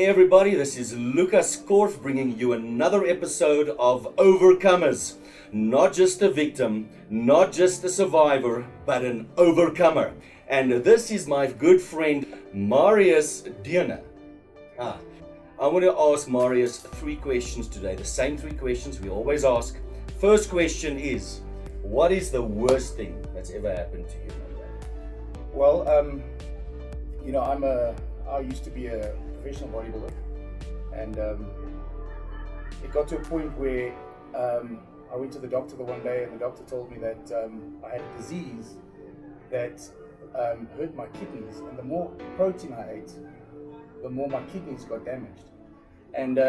Hey everybody, this is Lukas Korff bringing you another episode of Overcomers. Not just a victim, not just a survivor, but an overcomer. And this is my good friend Marius Dohne. I want to ask Marius 3 questions today, the same 3 questions we always ask. First question is, what is the worst thing that's ever happened to you? Well, I used to be a professional bodybuilder, and it got to a point where I went to the doctor the one day, and the doctor told me that I had a disease that hurt my kidneys, and the more protein I ate, the more my kidneys got damaged. And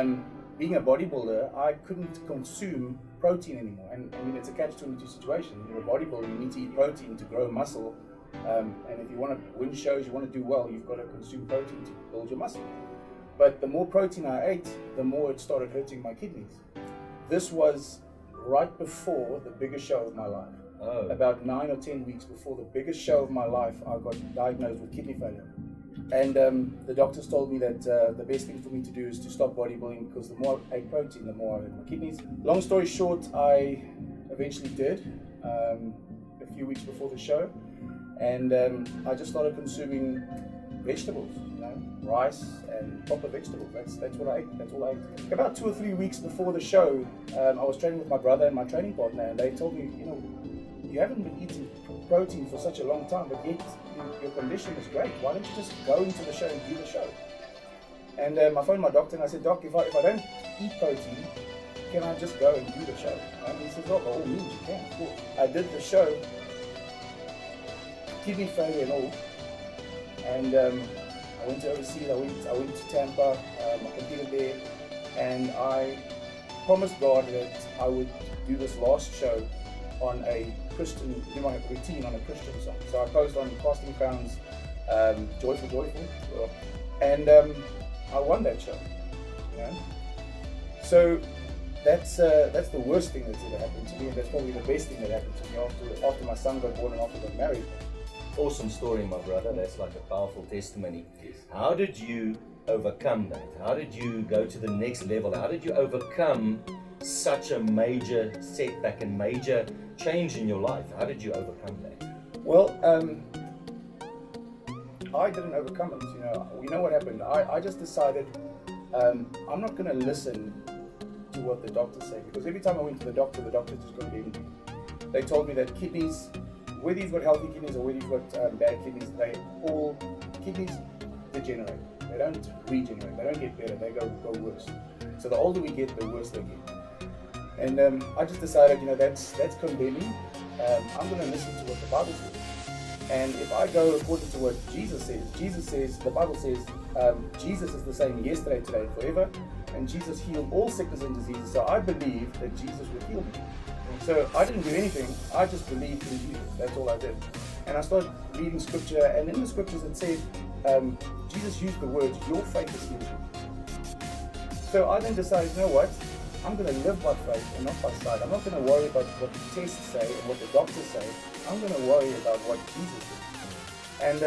being a bodybuilder, I couldn't consume protein anymore, and I mean, it's a catch-22 situation. You're a bodybuilder, you need to eat protein to grow muscle. And if you want to win shows, you want to do well, you've got to consume protein to build your muscle. But the more protein I ate, the more it started hurting my kidneys. This was right before the biggest show of my life. About 9 or 10 weeks before the biggest show of my life, I got diagnosed with kidney failure. And the doctors told me that the best thing for me to do is to stop bodybuilding, because the more I ate protein, the more I hurt my kidneys. Long story short, I eventually did a few weeks before the show. And I just started consuming vegetables, rice and proper vegetables. That's what I ate. That's all I ate. About 2 or 3 weeks before the show, I was training with my brother and my training partner, and they told me, you haven't been eating protein for such a long time, but yet your condition is great. Why don't you just go into the show and do the show? And I phoned my doctor and I said, Doc, if I don't eat protein, can I just go and do the show? And he said, oh, by all means, you can, of course. I did the show, kidney failure and all, and I went to overseas. I went to Tampa. I competed there, and I promised God that I would do this last show on a Christian, do my routine on a Christian song. So I posted on Casting Crowns, Joyful, and I won that show. So that's the worst thing that's ever happened to me, and that's probably the best thing that happened to me after my son got born and after I got married. Awesome story, my brother. That's like a powerful testimony. Yes. How did you overcome that? How did you go to the next level? How did you overcome such a major setback and major change in your life? How did you overcome that? Well, I didn't overcome it. We know what happened. I just decided I'm not going to listen to what the doctors say, because every time I went to the doctor just condemned me. They told me that kidneys, whether you've got healthy kidneys or whether you've got bad kidneys, kidneys degenerate. They don't regenerate. They don't get better. They go worse. So the older we get, the worse they get. And I just decided, that's condemning. I'm going to listen to what the Bible says. And if I go according to what Jesus says, the Bible says, Jesus is the same yesterday, today, and forever. And Jesus healed all sickness and diseases. So I believe that Jesus would heal me. So I didn't do anything, I just believed in Jesus. That's all I did. And I started reading scripture, and in the scriptures it said, Jesus used the words, your faith has healed you. So I then decided, you know what? I'm going to live by faith and not by sight. I'm not going to worry about what the tests say and what the doctors say. I'm going to worry about what Jesus says. And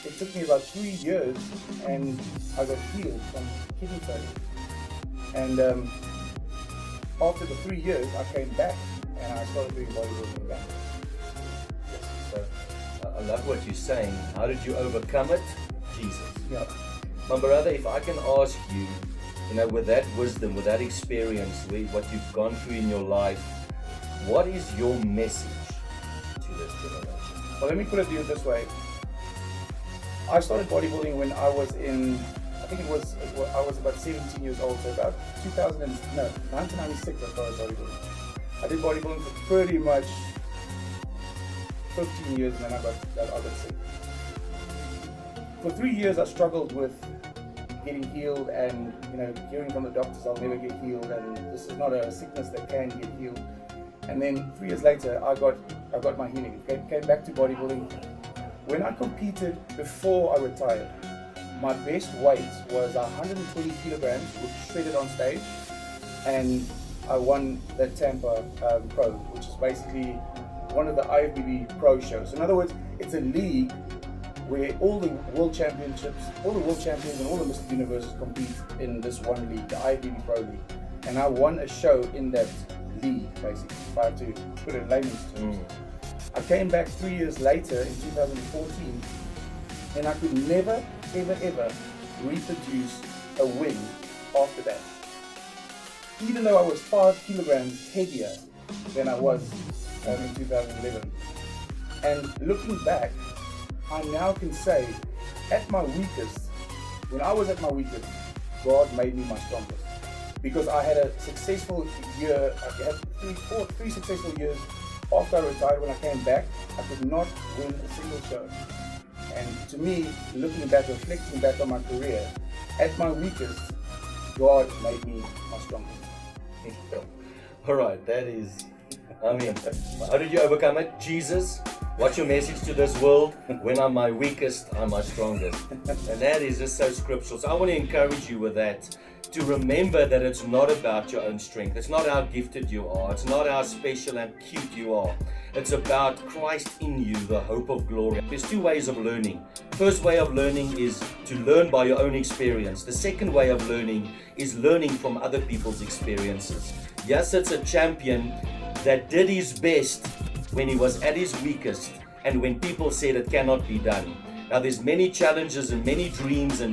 it took me about 3 years, and I got healed from kidney failure. And after the 3 years, I came back and I started doing bodybuilding again. So I love what you're saying. How did you overcome it? Jesus. Yeah. My brother, if I can ask you, with that wisdom, with that experience, with what you've gone through in your life, what is your message to this generation? Well, let me put it to you this way. I started bodybuilding when I was I was about 17 years old, so about 1996 I started bodybuilding. I did bodybuilding for pretty much 15 years, and then I got sick. For 3 years I struggled with getting healed, and hearing from the doctors I'll never get healed, and this is not a sickness that can get healed. And then 3 years later I got my healing. Came back to bodybuilding. When I competed before I retired, my best weight was 120 kilograms, which shredded on stage, and I won the Tampa Pro, which is basically one of the IFBB Pro shows. In other words, it's a league where all the world championships, all the world champions and all the Mr. Universes compete in this one league, the IFBB Pro League. And I won a show in that league, basically, if I have to put it in layman's terms. I came back 3 years later in 2014, and I could never, ever reproduce a win after that. Even though I was 5 kilograms heavier than I was in 2011. And looking back, I now can say, at my weakest, when I was at my weakest, God made me my strongest. Because I had a successful year, I had three successful years after I retired. When I came back, I could not win a single show. And to me, looking back, reflecting back on my career, at my weakest, God made me my strongest. All right, that is, I mean, how did you overcome it? Jesus, what's your message to this world? When I'm my weakest, I'm my strongest. And that is just so scriptural. So I want to encourage you with that, to remember that it's not about your own strength. It's not how gifted you are. It's not how special and cute you are. It's about Christ in you, the hope of glory. There's 2 ways of learning. First way of learning is to learn by your own experience. The second way of learning is learning from other people's experiences. Yes, it's a champion that did his best when he was at his weakest and when people said it cannot be done. Now there's many challenges and many dreams and